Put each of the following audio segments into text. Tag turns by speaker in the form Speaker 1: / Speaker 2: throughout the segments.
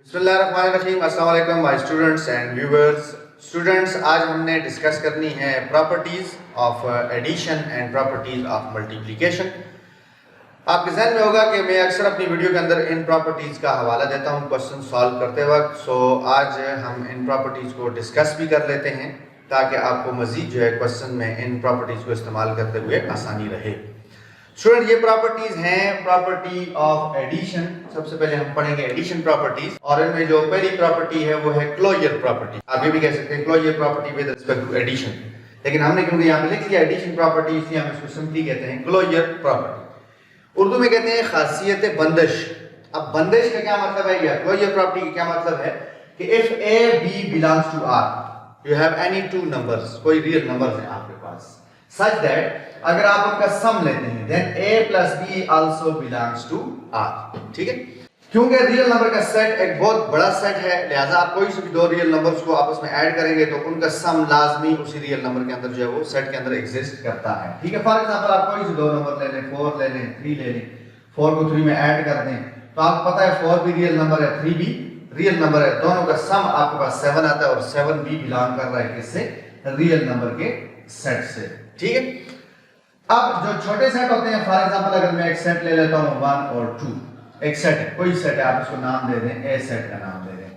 Speaker 1: बिस्मिल्लाहिर्रहमानिर्रहीम। अस्सलाम वालेकुम my students and viewers. Students, आज हमने डिस्कस करनी है properties of addition and properties of multiplication. आपके जहन में होगा कि मैं अक्सर अपनी वीडियो के अंदर इन प्रॉपर्टीज का हवाला देता हूं क्वेश्चन सॉल्व करते वक्त। सो आज हम इन प्रॉपर्टीज को डिस्कस भी कर लेते हैं ताकि आपको मजीद जो है क्वेश्चन में इन प्रॉपर्टीज को इस्तेमाल करते हुए आसानी रहे। स्टूडेंट, ये प्रॉपर्टीज हैं प्रॉपर्टी ऑफ एडिशन। सबसे पहले हम पढ़ेंगे एडिशन प्रॉपर्टीज, और इनमें जो पहली प्रॉपर्टी है वो है क्लोजर प्रॉपर्टी। आप ये भी कह सकते हैं closure property with respect to addition, लेकिन हमने क्योंकि यहाँ पे लिख लिया एडिशन प्रॉपर्टी, इसलिए हम इसको सिंपली कहते हैं क्लोजर प्रॉपर्टी। उर्दू में कहते हैं खासियत बंदिश। अब बंदिश का क्या मतलब है, या क्लोजर प्रॉपर्टी का क्या मतलब है कि if a b belongs to R, you have any two numbers, कोई रियल नंबर्स हैं आपके पास, सच दैट अगर आप उनका सम लेते हैं then a plus b also belongs to r। ठीक है, क्योंकि रियल नंबर का सेट एक बहुत बड़ा सेट है, लिहाजा आप कोई से भी दो रियल नंबर्स को आपस में ऐड करेंगे तो उनका सम लाजमी उसी रियल नंबर के अंदर जो है वो सेट के अंदर एग्जिस्ट करता है। ठीक है, फॉर एग्जांपल आप कोई से दो नंबर ले लें, 4 ले लें, 3 ले लें, 4 को 3 में ऐड कर दें तो आपको पता है 4 भी रियल नंबर है, 3 भी रियल नंबर है, दोनों का सम आपके पास 7 आता है, और 7 भी बिलोंग कर रहा है किससे, रियल नंबर के सेट से। ठीक है, अब जो छोटे सेट होते हैं, फॉर एग्जांपल अगर मैं एक सेट ले लेता हूं 1 और 2, एक सेट है, कोई सेट है, आप इसको नाम दे दें, ए सेट का नाम दे दें,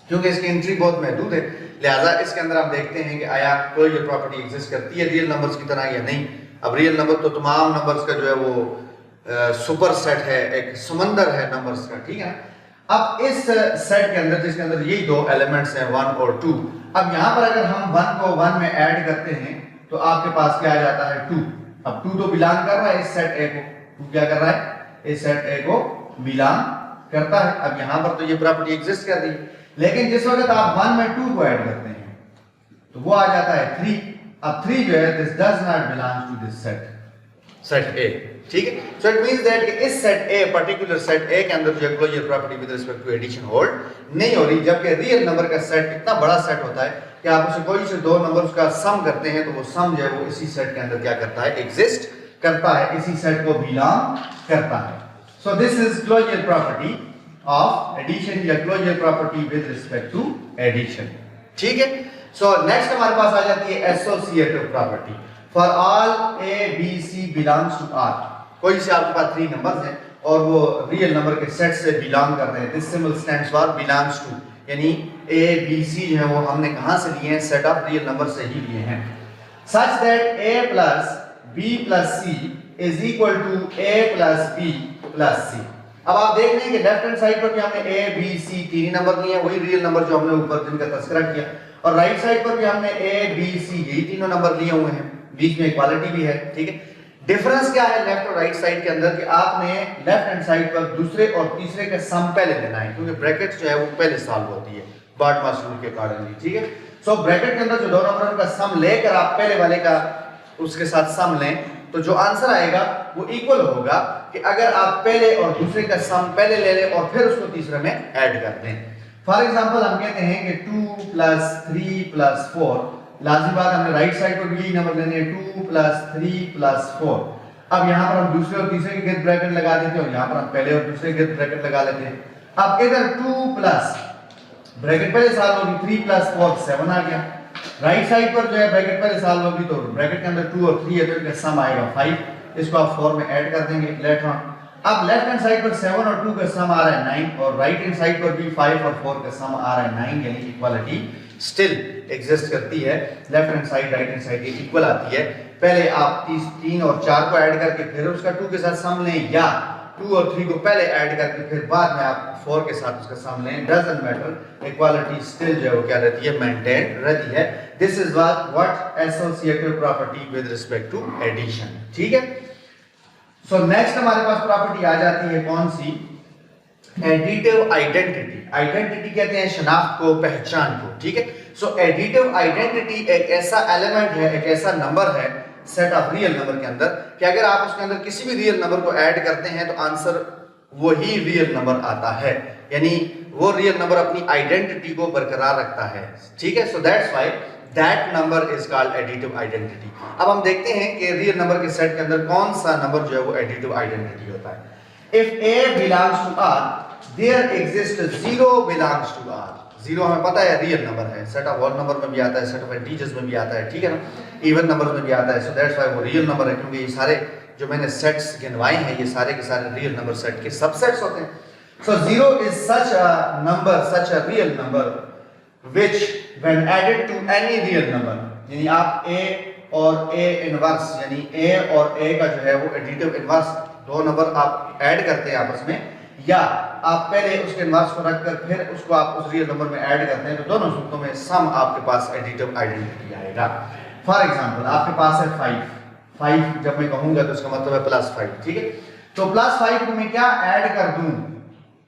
Speaker 1: क्योंकि इसकी एंट्री बहुत महदूद है, लिहाजा इसके अंदर आप देखते हैं कि आया कोई ये प्रॉपर्टी एग्जिस्ट करती है रियल नंबर्स की तरह या नहीं। अब रियल नंबर तो तमाम नंबर्स का जो है वो सुपर सेट है, एक समंदर है नंबर्स का। ठीक है, अब इस सेट के अंदर जिसके अंदर यही दो एलिमेंट्स हैं 1 और 2, अब यहां पर अगर हम 1 को 1 में ऐड करते हैं तो आपके पास क्या आ जाता है 2। अब 2 तो बिलोंग कर रहा है इस सेट ए को, 2 क्या कर रहा है, इस सेट ए को बिलोंग करता है। अब यहां पर तो ये प्रॉपर्टी एग्जिस्ट कर रही है, लेकिन जिस वक्त आप 1 में 2 को ऐड करते हैं तो वो आ जाता है 3। अब 3 जो है this does not belong to this set A. ठीक है, सो इट मींस दैट कि इस set A, particular set A के अंदर जो closure property with respect to addition hold नहीं हो रही, जबकि रियल नंबर का सेट इतना बड़ा सेट होता है कि आप उसे कोई से दो नंबर्स का सम करते हैं तो वो सम जो है वो इसी सेट के अंदर क्या करता है, एग्जिस्ट करता है, इसी सेट को बिलोंग करता है। So this is closure property of addition या closure property with respect to addition. ठीक है, सो नेक्स्ट हमारे पास आ जाती है associative property. For all A B C belongs to R, कोई से आपके पास 3 नंबर्स हैं और वो रियल नंबर के सेट से बिलोंग कर रहे हैं, this symbol stands for belongs to, यानी ए बी सी जो है वो हमने कहां से लिए हैं, सेट ऑफ रियल नंबर से ही लिए हैं, such that A plus B plus C is equal to A plus B plus C. अब आप देख रहे हैं कि लेफ्ट हैंड साइड पर भी हमने ए बी सी 3 नंबर लिए हैं, वही रियल नंबर जो हमने ऊपर जिनका तस्करा किया, और राइट साइड पर भी हमने ए बी सी यही तीनों नंबर लिए हुए हैं, बीच में इक्वालिटी भी है। ठीक है, डिफरेंस क्या है लेफ्ट और राइट साइड के अंदर कि आपने लेफ्ट हैंड साइड पर दूसरे और तीसरे का सम पहले लेना है, क्योंकि ब्रैकेट जो है वो पहले सॉल्व होती है बार्टमास रूल के अकॉर्डिंगली। ठीक है, सो ब्रैकेट के अंदर जो दो नंबर का सम लेकर आप पहले वाले का उसके साथ सम लें तो जो आंसर आएगा वो इक्वल होगा कि अगर आप पहले और दूसरे का सम पहले ले लें और फिर उसको तीसरे में ऐड कर दें। फॉर एग्जांपल हम कहते हैं कि 2 प्लस 3 प्लस 4, लाजिम बात हमने राइट साइड पर भी नंबर लेने हैं, 2 प्लस 3 प्लस 4। अब यहां पर हम दूसरे और तीसरे के गिर्द ब्रैकेट लगा देते हैं और यहां पर हम पहले और दूसरे के गिर्द ब्रैकेट लगा लेते हैं। अब इधर 2 प्लस ब्रैकेट पहले सॉल्व होगी, 3 प्लस 4 7 आ गया, राइट साइड पर जो है ब्रैकेट पहले सॉल्व होगी तो ब्रैकेट के अंदर 2 और 3 है तो इनका सम आएगा 5, इसको आप 4 में ऐड कर देंगे लेटर ऑन। अब लेफ्ट हैंड साइड पर 7 और 2 का सम आ रहा है 9, और राइट हैंड साइड पर भी 5 और 4 का सम आ रहा है 9, यानी इक्वालिटी स्टिल एग्जिस्ट करती है, left hand side right hand side equal आती है। पहले आप 3 और 4 को ऐड करके फिर उसका 2 के साथ सम लें, या 2 और 3 को पहले ऐड करके फिर बाद में आप 4 के साथ उसका सम लें, डजंट मैटर, इक्वालिटी स्टिल जो है वो क्या रहती है, मेंटेन रहती है। This is what associative property with respect to addition. ठीक है, सो नेक्स्ट हमारे पास प्रॉपर्टी आ जाती है कौन सी, एडिटिव आइडेंटिटी। आइडेंटिटी कहते हैं शनाख्त को, पहचान को। ठीक है, सो एडिटिव आइडेंटिटी एक ऐसा एलिमेंट है, एक ऐसा नंबर है सेट ऑफ रियल नंबर के अंदर कि अगर आप उसके अंदर किसी भी रियल नंबर को ऐड करते हैं तो आंसर वही रियल नंबर आता है, यानी वो रियल नंबर अपनी आइडेंटिटी को बरकरार रखता है। ठीक है, so that's why that number is called additive identity. अब हम देखते हैं कि रियल नंबर के सेट के अंदर कौन सा नंबर जो है वो एडिटिव आइडेंटिटी होता है। If A belongs to R, there exist zero belongs to R. Zero हमें पता है रियल नंबर है, सेट ऑफ होल नंबर में भी आता है, सेट ऑफ इंटीजर्स में भी आता है, ठीक है ना, इवन नंबर में भी आता है। सो दैट्स व्हाई वो रियल नंबर है, क्योंकि ये सारे जो मैंने सेट्स गिनवाए हैं ये सारे के सारे रियल नंबर सेट के सबसेट्स होते हैं। So zero is such a number, such a real number which when added to any real number, यानी आप a और a इनवर्स, यानी a और a का जो है वो एडिटिव इनवर्स, दो नंबर आप ऐड करते हैं आपस में, या आप पहले उसके इनवर्स को रखकर फिर उसको आप उस रियल नंबर में ऐड करते हैं, तो दोनों सूरतों में सम आपके पास एडिटिव आइडेंटिटी आएगा। फॉर एग्जांपल आपके पास है 5 जब मैं कहूंगा तो इसका मतलब है +5, ठीक है। तो +5 को मैं क्या ऐड कर दूं,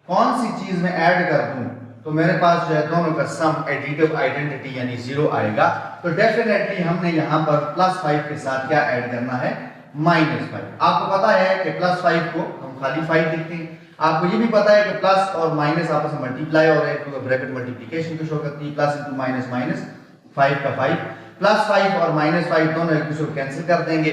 Speaker 1: कौन सी चीज में ऐड कर दूं, तो मेरे पास जो है दोनों का सम एडिटिव आइडेंटिटी यानी 0 आएगा। तो डेफिनेटली हमने यहाँ पर +5 के साथ क्या ऐड करना है, -5। आपको पता है कि +5 को हम खाली 5 लिखते हैं, आपको ये भी पता है कि प्लस और माइनस आपस में मल्टीप्लाई हो रहे हैं, क्योंकि ब्रैकेट मल्टीप्लिकेशन को शो करती है, प्लस इंटू माइनस माइनस 5 का 5, +5 और -5 दोनों एक दूसरे को कैंसिल कर देंगे।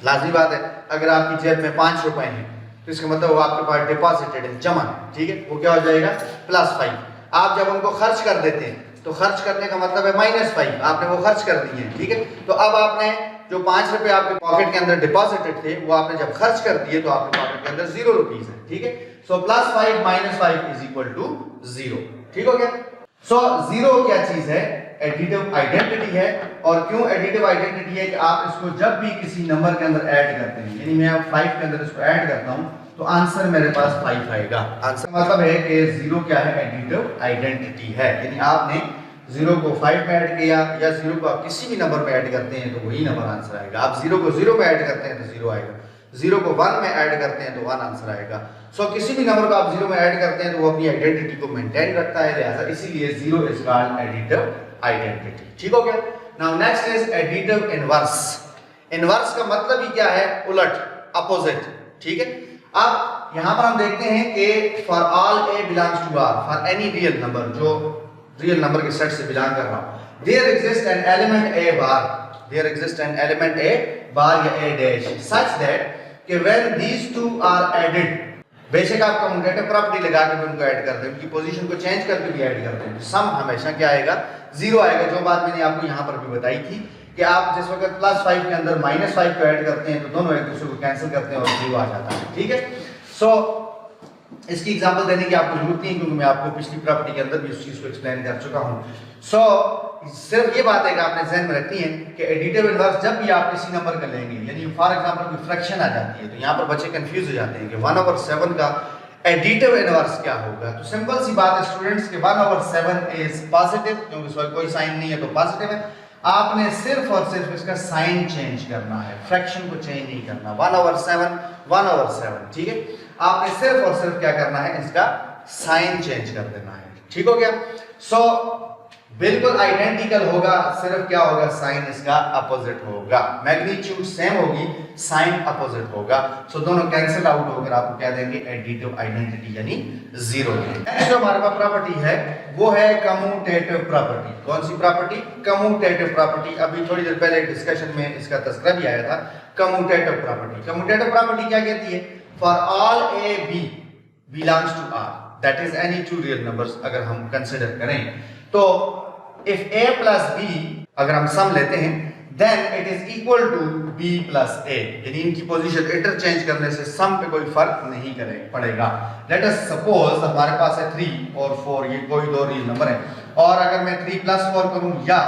Speaker 1: लाजमी बात है, अगर आपकी जेब में 5 रुपए हैं तो इसका मतलब वो आपके पास डिपॉजिटेड है, जमा, ठीक है, वो क्या हो जाएगा +5। आप जब उनको खर्च कर देते हैं तो खर्च करने का मतलब है -5, आपने वो खर्च कर दिए, ठीक है। तो अब आपने जो 5 रुपए आपके पॉकेट के अंदर डिपॉजिटेड थे वो आपने जब खर्च कर दिए तो आपके पॉकेट के अंदर 0 रुपीस है, ठीक है। सो +5 -5 इज इक्वल टू 0, ठीक हो गया। सो 0 क्या चीज है, एडिटिव आइडेंटिटी है। और क्यों एडिटिव आइडेंटिटी है कि आप इसको जब भी किसी नंबर के अंदर ऐड करते हैं, यानी मैं अब 5 के अंदर इसको ऐड करता हूं तो आंसर मेरे पास 5 आएगा। आंसर मतलब है कि 0 क्या है, एडिटिव आइडेंटिटी है, यानी आपने 0 को 5 में ऐड किया या 0 को आप किसी भी नंबर में ऐड करते हैं तो वही नंबर आंसर आएगा। आप 0 को 0 में ऐड करते हैं तो 0 आएगा, 0 को 1 में ऐड करते हैं तो 1 आंसर आएगा। सो किसी भी नंबर को आप 0 में ऐड करते हैं तो वो अपनी आइडेंटिटी को मेंटेन रखता है, लिहाजा इसीलिए 0 इज कॉल्ड एडिटिव आइडेंटिटी, ठीक हो गया। Now next is additive inverse. Inverse का मतलब ही क्या है, उलट, अपोजिट, ठीक है। अब यहां पर हम देखते हैं कि for all a belongs to r, for any real number जो रियल नंबर के सेट से बिलोंग कर रहा हूं, there exist an element a bar, there exist an element a bar या a डैश सच दैट कि when these two are added, बेशक आप कम्यूटेटिव प्रॉपर्टी लगा के भी उनको ऐड करते हैं, उनकी पोजीशन को चेंज करके भी ऐड करते हैं, सम हमेशा क्या आएगा, 0 आएगा। जो बात मैंने आपको यहां पर भी बताई थी कि आप जिस वक्त +5 के अंदर -5 को ऐड करते हैं तो दोनों एक दूसरे को कैंसिल करते हैं और 0 आ जाता है, ठीक है। सो इसकी एग्जांपल देने की आपको जरूरत नहीं है, क्योंकि मैं आपको पिछली प्रॉपर्टी के अंदर भी उस चीज को एक्सप्लेन कर चुका हूं। सो सिर्फ ये बात है कि आपने ध्यान में रखनी है कि एडिटिव इनवर्स जब भी आप किसी नंबर का लेंगे, यानी फॉर एग्जांपल कोई फ्रैक्शन आ जाती है तो यहां पर बच्चे कंफ्यूज हो जाते हैं कि 1/7 का एडिटिव इनवर्स क्या होगा। तो सिंपल सी बात है स्टूडेंट्स कि 1/7 इज पॉजिटिव, क्योंकि इसमें कोई साइन नहीं है तो पॉजिटिव है। आपने सिर्फ और सिर्फ इसका साइन चेंज करना है, फ्रैक्शन को चेंज नहीं करना। 1/7 1/7, ठीक है। आपने सिर्फ और सिर्फ क्या करना है, इसका साइन चेंज कर देना है, ठीक हो गया। सो बिल्कुल आइडेंटिकल होगा, सिर्फ क्या होगा, साइन इसका अपोजिट होगा, मैग्नीट्यूड सेम होगी, साइन अपोजिट होगा। सो दोनों कैंसिल आउट होकर आपको क्या देंगे, एडिटिव आइडेंटिटी यानी 0 देंगे। नेक्स्ट जो हमारे पास प्रॉपर्टी है वो है कम्यूटेटिव प्रॉपर्टी। कौन सी प्रॉपर्टी, कम्यूटेटिव प्रॉपर्टी। अभी थोड़ी देर पहले डिस्कशन में इसका तस्करा भी आया था, कम्यूटेटिव प्रॉपर्टी। कम्यूटेटिव प्रॉपर्टी क्या कहती है, for all a b belongs to r, that is any two real numbers अगर हम कंसिडर करें तो if a plus b अगर हम सम लेते हैं then it is equal to b plus a, यानी इनकी पोजीशन इंटरचेंज करने से सम पे कोई फर्क नहीं पड़ेगा। लेट अस सपोज हमारे पास है 3 और 4, ये कोई दो रियल नंबर है, और अगर मैं 3 + 4 करूं या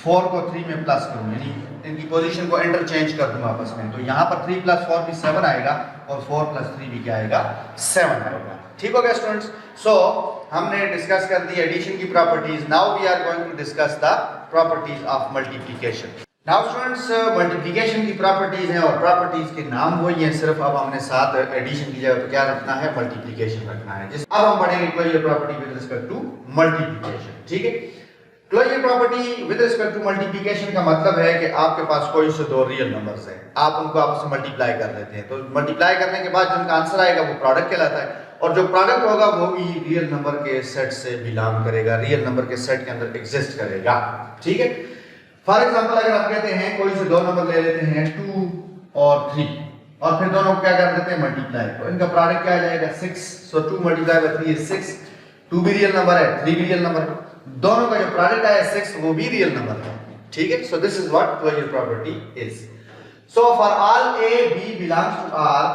Speaker 1: 4 को 3 में प्लस करूं, यानी इनकी पोजीशन को इंटरचेंज कर दूं आपस में, तो यहां पर 3 + 4 भी 7 आएगा और 4 + 3 भी क्या आएगा, 7 आएगा, ठीक हो गया स्टूडेंट्स। सो हमने डिस्कस कर दी एडिशन की properties. Now we are going to discuss the properties of multiplication. Now students multiplication की प्रॉपर्टीज हैं और प्रॉपर्टीज के नाम वही हैं, सिर्फ अब हमने साथ एडिशन की जगह पे क्या रखना है, मल्टीप्लिकेशन रखना है। जिस अब हम पढ़ेंगे closure property with respect to multiplication, ठीक है। Closure property with respect to multiplication का मतलब है कि आपके पास कोई से दो रियल नंबर्स हैं, आप उनको आपस में मल्टीप्लाई कर देते हैं, तो मल्टीप्लाई करने के बाद जिनका आंसर आएगा वो प्रोडक्ट कहलाता है, और जो प्रोडक्ट होगा वो भी रियल नंबर के सेट से बिलोंग करेगा, रियल नंबर के सेट के अंदर एग्जिस्ट करेगा, ठीक है। फॉर एग्जांपल अगर आप कहते हैं कोई से दो नंबर ले लेते हैं 2 और 3, और फिर दोनों को क्या कर देते हैं मल्टीप्लाई, तो इनका प्रोडक्ट क्या आ जाएगा 6, सो 2 मल्टीप्लाई बाय 3 इज 6, 2 भी रियल नंबर है 3 भी रियल नंबर है, दोनों का जो प्रोडक्ट आया 6 वो भी रियल नंबर है, ठीक है। So this is what closure property is. So for all a b belongs to r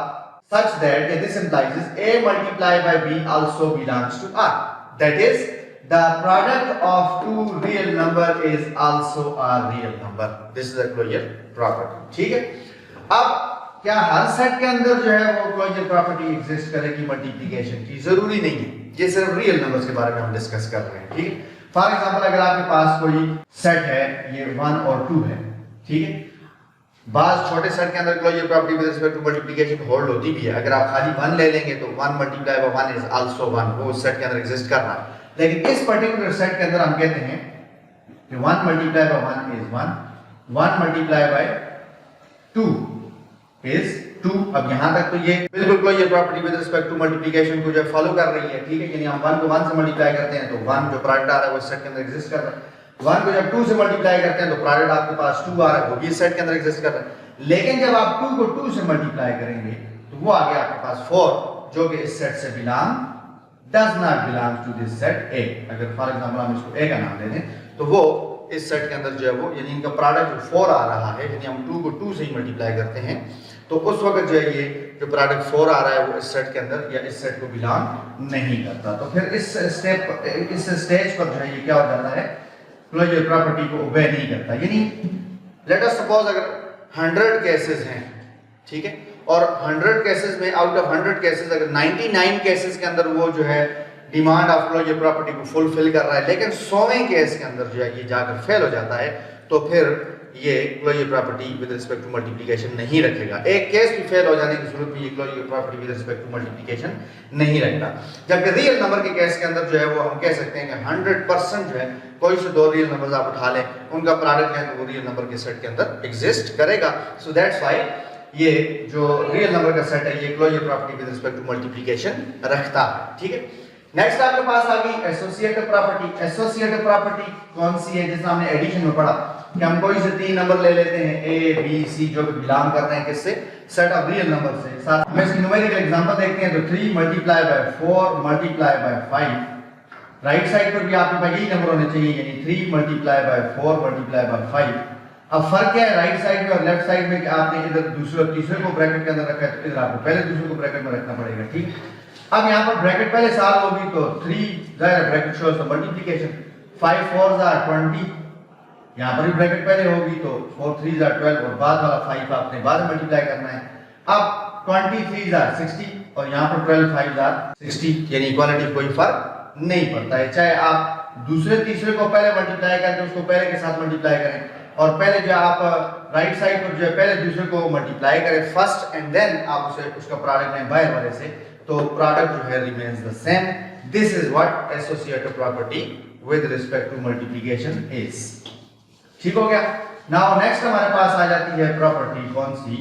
Speaker 1: such that this implies a multiplied by b also belongs to r, that is the product of two real number is also a real number, this is a closure property, ठीक है। अब क्या हर set के अंदर जो है वो closure property exist करेगी मल्टीप्लिकेशन की? जरूरी नहीं है, ये सिर्फ रियल नंबर्स के बारे में हम डिस्कस कर रहे हैं, ठीक है। फॉर एग्जांपल अगर आपके पास कोई सेट है, ये 1 और 2 है, ठीक है, बाज छोटे सेट के अंदर closure property with respect to multiplication hold होती भी है। अगर आप खाली 1 ले लेंगे तो 1 मल्टीप्लाई बाय 1 इज आल्सो 1, वो उस सेट के अंदर एग्जिस्ट कर रहा है। लेकिन इस पर्टिकुलर सेट के अंदर हम कहते हैं कि 1 multiply by 1 is 1, 1 multiply by 2 is 2। अब यहां तक तो ये बिल्कुल closure property with respect to multiplication को जो फॉलो कर रही है, ठीक है। यानी हम 1 को 1 से मल्टीप्लाई करते हैं तो 1 जो प्रोडक्ट आ रहा है वो इस सेट के अंदर एग्जिस्ट कर रहा है, 1 को जब 2 से मल्टीप्लाई करते हैं तो प्रोडक्ट आपके पास 2 आ रहा है, वो भी इस सेट के अंदर एग्जिस्ट कर रहा है। लेकिन जब आप 2 को 2 से मल्टीप्लाई करेंगे तो वो आ गया आपके पास 4, जो कि इस सेट से belong does not belong to this set A। अगर फॉर एग्जांपल हम इसको A का नाम दे दें तो वो इस सेट के अंदर जो है वो, यानी इनका प्रोडक्ट जो 4 आ रहा है, यानी हम 2 को 2 से ही मल्टीप्लाई करते हैं तो उस वक्त जो है ये जो प्रोडक्ट 4 आ रहा है वो इस सेट के अंदर या इस सेट को बिलोंग नहीं करता। तो फिर इस स्टेज पर जो है ये क्या हो जाता है, क्लोजर प्रॉपर्टी को ओबे नहीं करता। यानी लेट अस सपोज अगर 100 केसेस हैं, ठीक है, और 100 केसेस में आउट ऑफ 100 केसेस अगर 99 केसेस के अंदर वो जो है डिमांड ऑफ क्लोजर प्रॉपर्टी को फुलफिल कर रहा है, लेकिन 100वें केस के अंदर जो है ये जाकर फेल हो जाता है, तो फिर ये closure property with respect to multiplication नहीं रखेगा। एक केस भी फेल हो जाने की सूरत में ये closure property with respect to multiplication नहीं रखता। जबकि रियल नंबर के केस के अंदर जो है वो हम कह सकते हैं कि 100% जो है कोई से 2 रियल नंबर्स आप उठा लें, उनका प्रोडक्ट है तो वो रियल नंबर के सेट के अंदर एग्जिस्ट करेगा। सो दैट्स व्हाई ये जो रियल नंबर का सेट है ये closure property with respect to multiplication रखता है, ठीक है। नेक्स्ट आपके पास आ गई एसोसिएटिव प्रॉपर्टी। एसोसिएटिव प्रॉपर्टी कौन सी है? जैसे हमने एडिशन में पढ़ा कि हम कोई से 3 नंबर ले लेते हैं A, B, C जो कि बिलोंग करते हैं किससे, सेट ऑफ रियल नंबर से। साथ में इसकी न्यूमेरिकल एग्जांपल देखते हैं तो 3 multiply by 4 multiply by 5, right side पर भी आपके पास यही नंबर होने चाहिए, यानी 3 मल्टीप्लाई बाय 4 मल्टीप्लाई बाय 5। अब फर्क क्या है राइट साइड में और लेफ्ट साइड में कि आपने इधर दूसरे और तीसरे को ब्रैकेट के अंदर रखा है, तो इधर आपको पहले दूसरे को ब्रैकेट में रखना पड़ेगा, ठीक। अब यहाँ पर ब्रैकेट पहले सॉल्व होगी तो 3 जाएगा, bracket shows the multiplication, 5 4s are 20, यहाँ पर भी ब्रैकेट पहले होगी तो 4 3s are 12 और बाद वाला 5 आपने बाद में मल्टीप्लाई करना है। अब 20 3s are 60 और यहाँ पर 12 5s are 60, यानी इक्वालिटी कोई फर्क नहीं पड़ता है, चाहे आप दूसरे तीसरे को पहले मल्टीप्लाई करके उसको पहले के साथ मल्टीप्लाई करें और पहले जो आप राइट साइड पर जो है पहले दूसरे को मल्टीप्लाई करें फर्स्ट एंड देन आप उसे उसका प्रोडक्ट लें बाहर वाले से, तो प्रोडक्ट जो है remains the same. This is what associative property with respect to multiplication is. ठीक हो गया। नाउ नेक्स्ट हमारे पास आ जाती है प्रॉपर्टी कौन सी,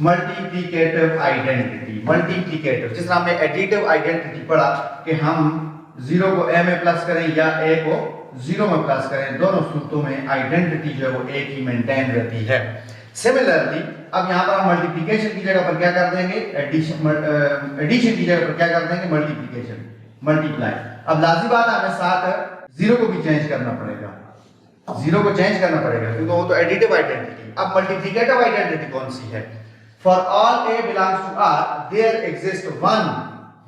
Speaker 1: मल्टीप्लिकेटिव आइडेंटिटी। मल्टीप्लिकेटिव, जिस तरह हमने एडिटिव आइडेंटिटी पढ़ा कि हम 0 को a में प्लस करें या a को 0 में प्लस करें, दोनों सूरतों में आइडेंटिटी जो है वो एक ही मेंटेन रहती है। सिमिलरली अब यहाँ पर हम मल्टीप्लिकेशन की जगह पर क्या कर देंगे, एडिशन की जगह पर क्या कर देंगे, मल्टीप्लिकेशन, मल्टीप्लाई। अब लाजिम बात है हमें साथ 0 को भी चेंज करना पड़ेगा, 0 को चेंज करना पड़ेगा क्योंकि वो तो एडिटिव आइडेंटिटी। अब मल्टीप्लिकेटिव आइडेंटिटी कौन सी है, for all a belongs to r there exists 1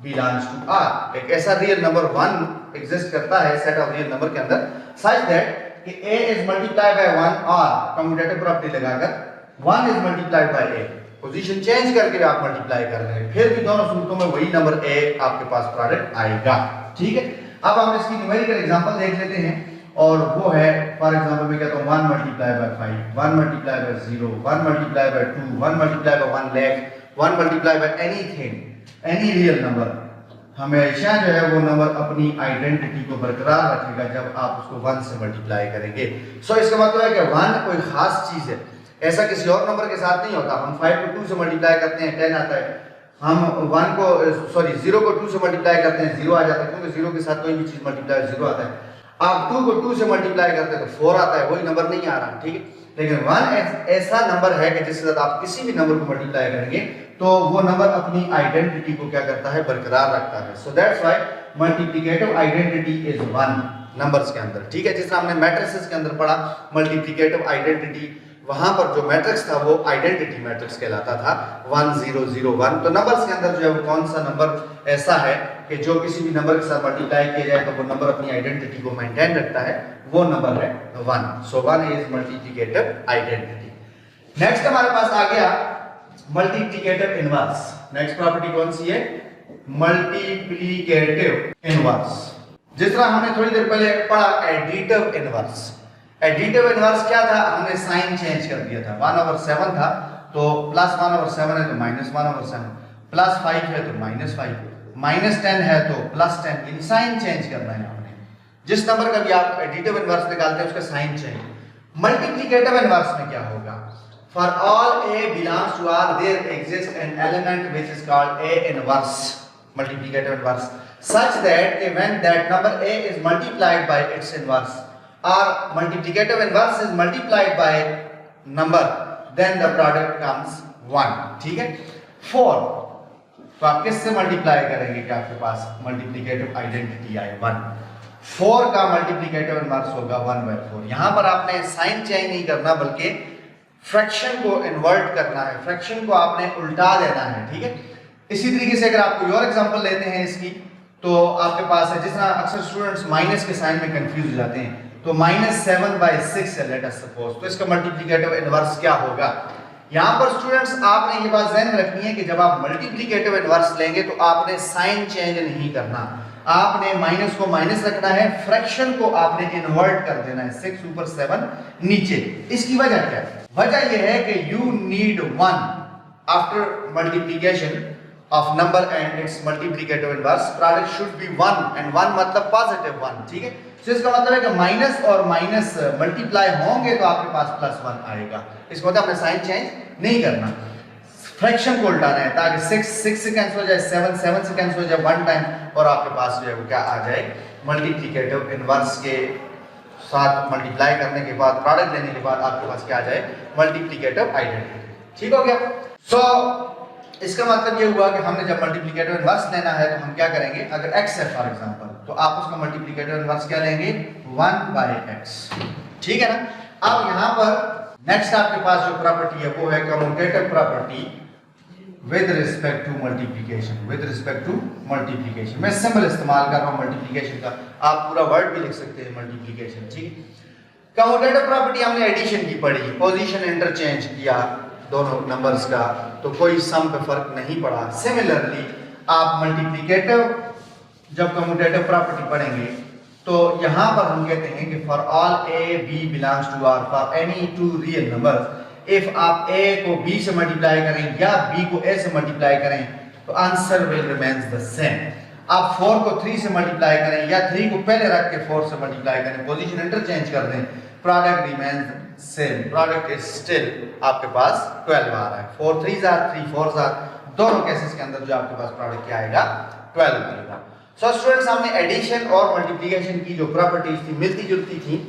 Speaker 1: belongs to r। एक ऐसा रियल नंबर 1 एग्जिस्ट करता है सेट ऑफ रियल नंबर के अंदर सच दैट कि a is multiplied by 1 और कम्यूटेटिव प्रॉपर्टी लगाकर 1 is multiplied by a, position change करके आप मल्टीप्लाई कर लेंगे, फिर भी दोनों सूरतों में वही नंबर a आपके पास प्रोडक्ट आएगा। ठीक है, अब हम इसकी न्यूमेरिकल एग्जांपल देख लेते हैं और वो है फॉर एग्जांपल मैं कहता हूं 1 multiply bye 5, 1 multiply bye 0, 1 multiply by 2, 1 multiply by 1 lakh, 1 multiply bye anything, any real number. हमेशा जो है वो नंबर अपनी आइडेंटिटी को बरकरार रखेगा जब आप उसको 1 से मल्टीप्लाई करेंगे। सो इसका मतलब है कि 1 कोई खास चीज है, ऐसा किसी और नंबर के साथ नहीं होता। हम 5 को 2 से मल्टीप्लाई करते हैं 10 आता है, हम 0 को 2 से मल्टीप्लाई करते हैं 0 आ जाता है, क्योंकि 0 के साथ कोई भी चीज मल्टीप्लाई 0 आता है। आप 2 को 2 से मल्टीप्लाई करते हैं तो 4 आता है, वही नंबर नहीं आ रहा। ठीक है, लेकिन 1 ऐसा नंबर है कि जिसके साथ आप किसी भी नंबर को मल्टीप्लाई करेंगे तो वो नंबर अपनी आइडेंटिटी को क्या करता है, बरकरार रखता है। So that's why multiplicative identity is 1 numbers के अंदर, ठीक है। जिस तरह हमने मैट्रिसेस के अंदर पढ़ा मल्टीप्लिकेटिव आइडेंटिटी, वहां पर जो मैट्रिक्स था वो आइडेंटिटी मैट्रिक्स कहलाता था 1 0 0 1। तो नंबर्स के अंदर जो है वो कौन सा नंबर ऐसा है कि जो किसी भी नंबर के साथ मल्टीप्लाई किया जाए तो वो नंबर अपनी आइडेंटिटी को मेंटेन रखता है, वो नंबर है 1। सो 1 इज मल्टीप्लिकेटिव आइडेंटिटी। नेक्स्ट हमारे पास आ गया मल्टीप्लिकेटिव इनवर्स। नेक्स्ट प्रॉपर्टी कौन सी है, मल्टीप्लिकेटिव इनवर्स। जिस तरह हमने थोड़ी देर पहले पढ़ा एडिटिव इनवर्स। एडिटिव इनवर्स क्या था, हमने साइन चेंज कर दिया था। 1/7 था तो +1/7 है तो -1/7, +5 है तो -5, -10 है तो +10, इन साइन चेंज करना है हमने। जिस नंबर का भी आप एडिटिव इनवर्स निकालते हैं उसका साइन चेंज। मल्टीप्लिकेटिव इनवर्स में क्या होगा, for all a belongs to R there exists an element which is called a inverse, multiplicative inverse, such that when that number a is multiplied by its inverse or multiplicative inverse is multiplied by number then the product comes 1, ठीक है। 4 तो आप किससे multiply करेंगे कि आपके पास multiplicative identity आए 1। 4 का मल्टीप्लिकेटिव इनवर्स होगा 1/4। यहां पर आपने साइन चेंज नहीं करना बल्कि फ्रैक्शन को इन्वर्ट करना है, फ्रैक्शन को आपने उल्टा देना है, ठीक है। इसी तरीके से अगर आप कोई और एग्जांपल लेते हैं इसकी तो आपके पास है, जिस तरह अक्सर स्टूडेंट्स माइनस के साइन में कंफ्यूज हो जाते हैं, तो -7/6 है लेट अस सपोज, तो इसका मल्टीप्लिकेटिव इनवर्स क्या होगा। यहां पर स्टूडेंट्स आपने ये बात ध्यान रखनी है कि जब आप मल्टीप्लिकेटिव इनवर्स लेंगे तो आपने साइन चेंज नहीं करना, आपने माइनस को माइनस रखना है, फ्रैक्शन को आपने इन्वर्ट कर देना है, 6 ऊपर 7 नीचे। इसकी वजह क्या है, वजह यह है कि you need 1 after multiplication of number and its multiplicative inverse, product should be 1 and 1 मतलब positive 1, ठीक है। तो इसका मतलब है कि माइनस और माइनस मल्टीप्लाई होंगे तो आपके पास +1 आएगा। इसको मतलब आपने साइन चेंज नहीं करना, फ्रैक्शन को उल्टाना है ताकि 6 से कैंसिल हो जाए, 7 से कैंसिल हो जाए 1 टाइम और आपके पास जो है वो क्या आ जाए, मल्टीप्लिकेटिव इनवर्स के साथ मल्टीप्लाई करने के बाद प्रोडक्ट लेने के बाद आपके पास क्या आ जाए, मल्टीप्लिकेटिव आइडेंटिटी, ठीक हो गया। सो इसका मतलब ये हुआ कि हमने जब मल्टीप्लिकेटिव इनवर्स लेना है तो हम क्या करेंगे, अगर x है फॉर एग्जांपल तो आप उसका मल्टीप्लिकेटिव इनवर्स क्या लेंगे, 1/x, ठीक है ना। अब यहाँ पर नेक्स्ट आपके पास जो प्रॉपर्टी है वो है commutative property with respect to multiplication. With respect to multiplication मैं सिंबल इस्तेमाल कर रहा हूँ मल्टीप्लिकेशन का, आप पूरा वर्ड भी लिख सकते हैं मल्टीप्लिकेशन, ठीक है। कम्यूटेटिव प्रॉपर्टी हमने एडिशन की पढ़ी, पोजीशन इंटरचेंज किया दोनों नंबर्स का, तो कोई सम पे फर्क नहीं पड़ा। सिमिलरली आप मल्टीप्लिकेटिव जब कम्यूटेटिव प्रॉपर्टी पढ़ेंगे तो यहां पर हम कहते हैं कि for all a b belongs to R for any two real numbers, if आप a को b से मल्टीप्लाई करें या b को a से मल्टीप्लाई करें तो answer will remains the same. आप 4 को 3 से मल्टीप्लाई करें या 3 को पहले रख के 4 से मल्टीप्लाई करें, पोजीशन इंटरचेंज कर दें, product remains same, product is still आपके पास 12 आ रहा है। 4 3s are 3 4s are, दोनों केसेस के अंदर जो आपके पास प्रोडक्ट क्या आएगा, 12 आएगा। सो स्टूडेंट्स हमने एडिशन और मल्टीप्लिकेशन की जो प्रॉपर्टीज थी मिलती जुलती थी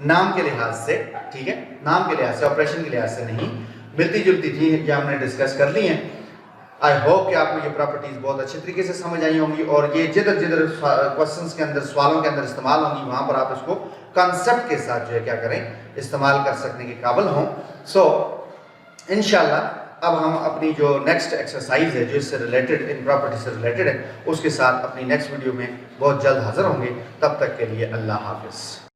Speaker 1: नाम के लिहाज से, ठीक है, नाम के लिहाज से, ऑपरेशन के लिहाज से नहीं, मिलती जुलती थी, ये हमने डिस्कस कर ली हैं। आई होप कि आपको ये प्रॉपर्टीज बहुत अच्छे तरीके से समझ आई होंगी और ये जिधर जिधर क्वेश्चंस के अंदर, सवालों के अंदर इस्तेमाल होंगी वहां पर आप इसको कॉन्सेप्ट के साथ जो है क्या करें, इस्तेमाल कर सकने के काबिल हों। सो इंशाल्लाह अब हम अपनी जो नेक्स्ट एक्सरसाइज है जो इससे रिलेटेड, इन प्रॉपर्टी से रिलेटेड है, उसके साथ अपनी नेक्स्ट वीडियो में बहुत जल्द हाजिर होंगे। तब तक के लिए अल्लाह हाफिज़।